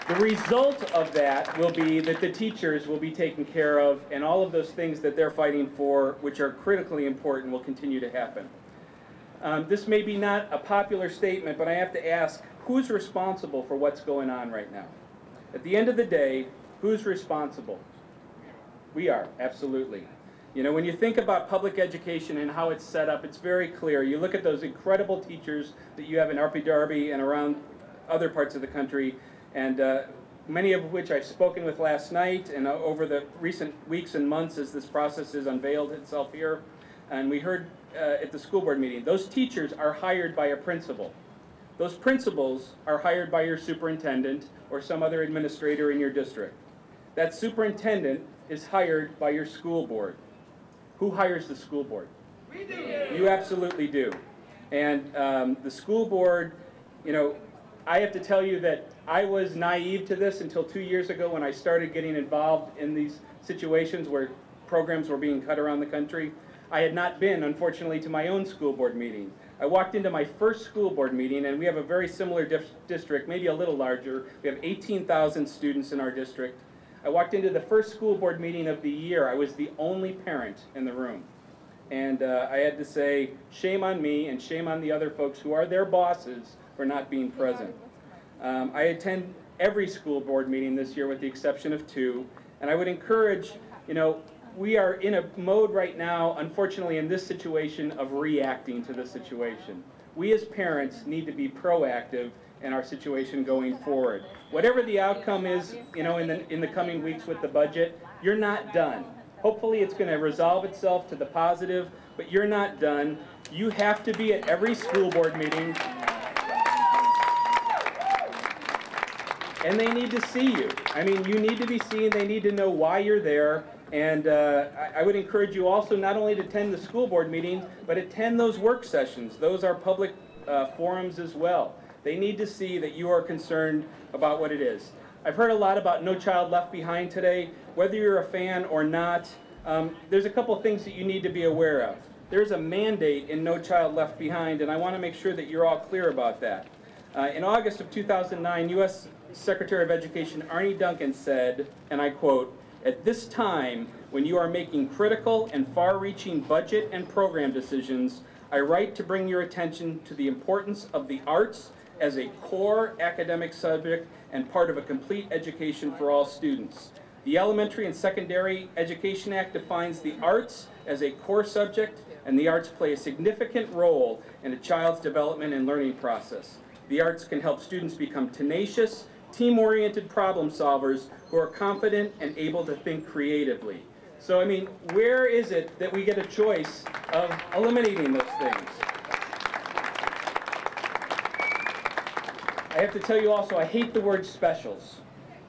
The result of that will be that the teachers will be taken care of, and all of those things that they're fighting for, which are critically important, will continue to happen. This may be not a popular statement, but I have to ask, who's responsible for what's going on right now? At the end of the day, who's responsible? We are, absolutely. You know, when you think about public education and how it's set up, it's very clear. You look at those incredible teachers that you have in Arpey Darby and around other parts of the country, and many of which I've spoken with last night and over the recent weeks and months as this process has unveiled itself here. And we heard at the school board meeting, those teachers are hired by a principal. Those principals are hired by your superintendent or some other administrator in your district. That superintendent is hired by your school board. Who hires the school board? We do. You absolutely do. And the school board, you know, I have to tell you that I was naive to this until 2 years ago when I started getting involved in these situations where programs were being cut around the country. I had not been, unfortunately, to my own school board meeting. I walked into my first school board meeting, and we have a very similar district, maybe a little larger. We have 18,000 students in our district. I walked into the first school board meeting of the year. I was the only parent in the room. And I had to say, shame on me and shame on the other folks who are their bosses for not being present. I attend every school board meeting this year with the exception of 2. And I would encourage, you know, we are in a mode right now, unfortunately, in this situation of reacting to the situation. We as parents need to be proactive in our situation going forward. Whatever the outcome is, you know, in the coming weeks with the budget, you're not done. Hopefully it's going to resolve itself to the positive, but you're not done. You have to be at every school board meeting, and they need to see you. I mean, you need to be seen. They need to know why you're there. And I would encourage you also not only to attend the school board meeting, but attend those work sessions. Those are public forums as well. They need to see that you are concerned about what it is. I've heard a lot about No Child Left Behind today. Whether you're a fan or not, there's a couple things that you need to be aware of. There's a mandate in No Child Left Behind, and I want to make sure that you're all clear about that. In August of 2009, U.S. Secretary of Education Arne Duncan said, and I quote, "At this time, when you are making critical and far-reaching budget and program decisions, I write to bring your attention to the importance of the arts as a core academic subject and part of a complete education for all students. The Elementary and Secondary Education Act defines the arts as a core subject, and the arts play a significant role in a child's development and learning process. The arts can help students become tenacious, team-oriented problem solvers who are confident and able to think creatively." So, I mean, where is it that we get a choice of eliminating those things? I have to tell you also, I hate the word specials.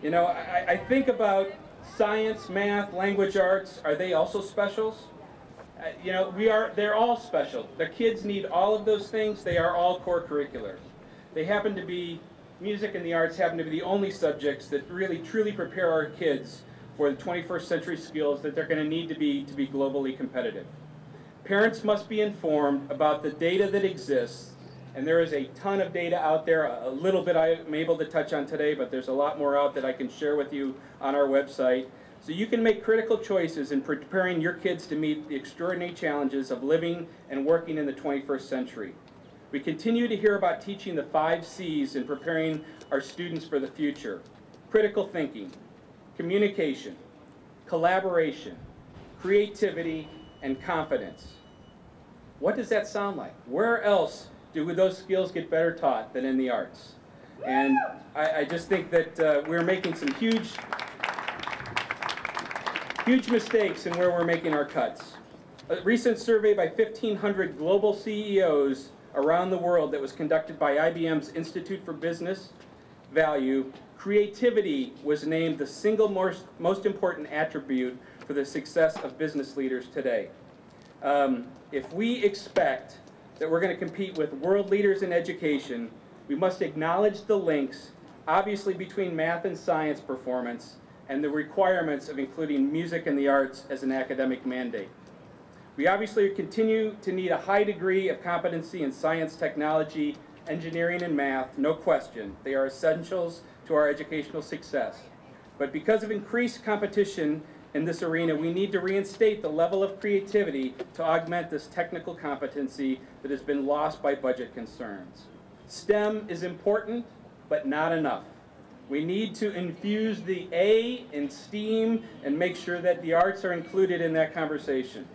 You know, I think about science, math, language arts. Are they also specials? You know, they're all special. The kids need all of those things. They are all core curriculars. They happen to be, music and the arts happen to be the only subjects that really truly prepare our kids for the 21st century skills that they're going to need to be globally competitive. Parents must be informed about the data that exists, and there is a ton of data out there. A little bit I'm able to touch on today, but there's a lot more out that I can share with you on our website. So you can make critical choices in preparing your kids to meet the extraordinary challenges of living and working in the 21st century. We continue to hear about teaching the 5 C's in preparing our students for the future: critical thinking, communication, collaboration, creativity, and confidence. What does that sound like? Where else do those skills get better taught than in the arts? And I just think that we're making some huge mistakes in where we're making our cuts. A recent survey by 1,500 global CEOs around the world that was conducted by IBM's Institute for Business Value, creativity was named the single most important attribute for the success of business leaders today. If we expect that we're going to compete with world leaders in education, we must acknowledge the links, obviously, between math and science performance and the requirements of including music and the arts as an academic mandate. We obviously continue to need a high degree of competency in science, technology, engineering, and math, no question. They are essentials to our educational success. But because of increased competition in this arena, we need to reinstate the level of creativity to augment this technical competency that has been lost by budget concerns. STEM is important, but not enough. We need to infuse the A in STEAM and make sure that the arts are included in that conversation.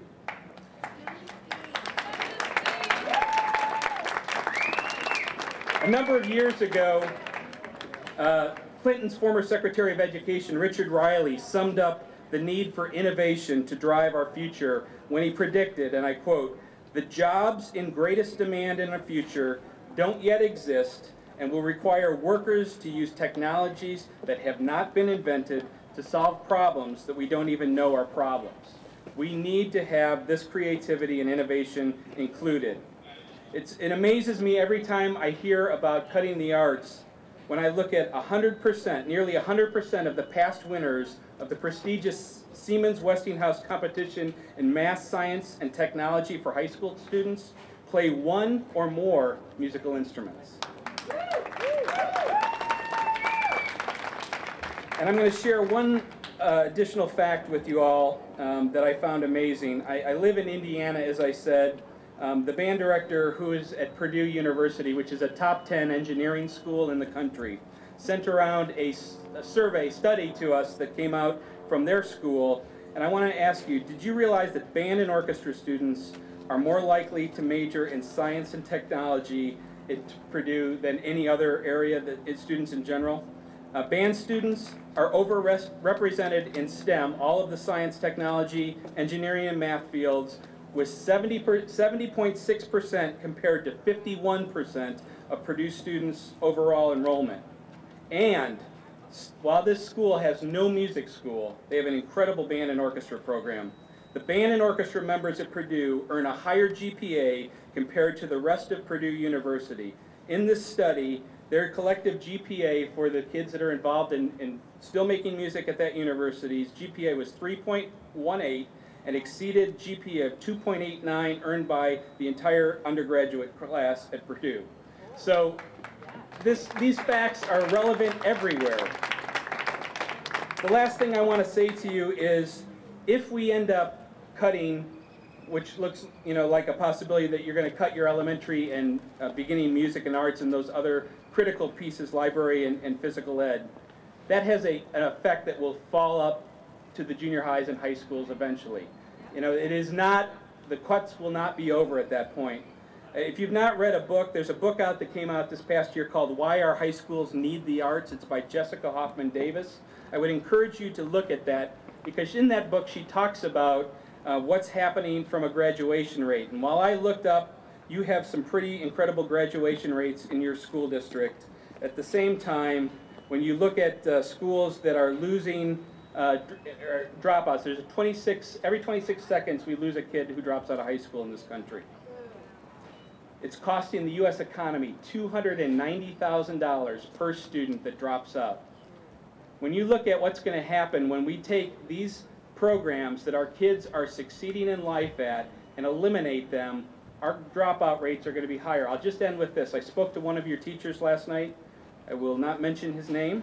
A number of years ago, Clinton's former Secretary of Education, Richard Riley, summed up the need for innovation to drive our future when he predicted, and I quote, "The jobs in greatest demand in the future don't yet exist and will require workers to use technologies that have not been invented to solve problems that we don't even know are problems." We need to have this creativity and innovation included. It amazes me every time I hear about cutting the arts when I look at 100%, nearly 100% of the past winners of the prestigious Siemens Westinghouse competition in math, science, and technology for high school students play one or more musical instruments. And I'm going to share one additional fact with you all that I found amazing. I live in Indiana, as I said. The band director, who is at Purdue University, which is a top 10 engineering school in the country, sent around a study to us that came out from their school. And I want to ask you, did you realize that band and orchestra students are more likely to major in science and technology at Purdue than any other area, students in general? Band students are overrepresented in STEM, all of the science, technology, engineering, and math fields, with 70.6% compared to 51% of Purdue students' overall enrollment. And while this school has no music school, they have an incredible band and orchestra program. The band and orchestra members at Purdue earn a higher GPA compared to the rest of Purdue University. In this study, their collective GPA for the kids that are involved in still making music at that university's GPA was 3.18 and exceeded GPA of 2.89 earned by the entire undergraduate class at Purdue. So these facts are relevant everywhere. The last thing I want to say to you is, if we end up cutting, which looks like a possibility that you're going to cut your elementary and beginning music and arts and those other critical pieces, library and physical ed, that has an effect that will fall up to the junior highs and high schools eventually. It is not, the cuts will not be over at that point. If you've not read a book, there's a book out that came out this past year called Why Our High Schools Need the Arts. It's by Jessica Hoffman Davis. I would encourage you to look at that, because in that book she talks about what's happening from a graduation rate. And while I looked up, you have some pretty incredible graduation rates in your school district. At the same time, when you look at schools that are losing dropouts, there's every 26 seconds we lose a kid who drops out of high school in this country. It's costing the U.S. economy $290,000 per student that drops out. When you look at what's going to happen when we take these programs that our kids are succeeding in life at and eliminate them, our dropout rates are going to be higher. I'll just end with this. I spoke to one of your teachers last night. I will not mention his name.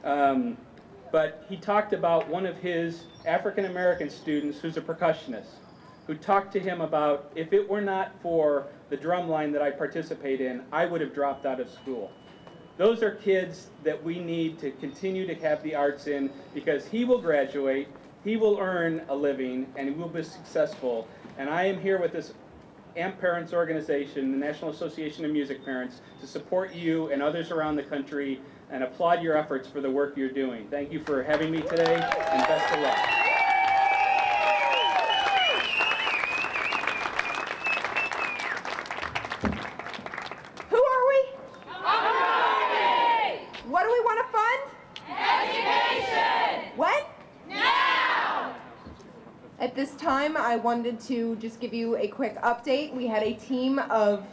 But he talked about one of his African-American students who's a percussionist, who talked to him about, if it were not for the drum line that I participate in, I would have dropped out of school. Those are kids that we need to continue to have the arts in, because he will graduate, he will earn a living, and he will be successful. And I am here with this AMP Parents organization, the National Association of Music Parents, to support you and others around the country and applaud your efforts for the work you're doing. Thank you for having me today, and best of luck. Who are we? What do we want to fund? Education! When? Now! At this time, I wanted to just give you a quick update. We had a team of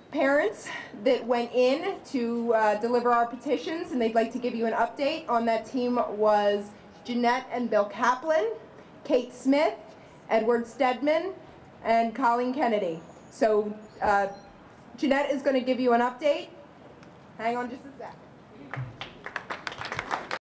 parents that went in to deliver our petitions, and they'd like to give you an update. On that team was Jeanette and Bill Kaplan, Kate Smith, Edward Stedman, and Colleen Kennedy. So Jeanette is going to give you an update. Hang on just a sec.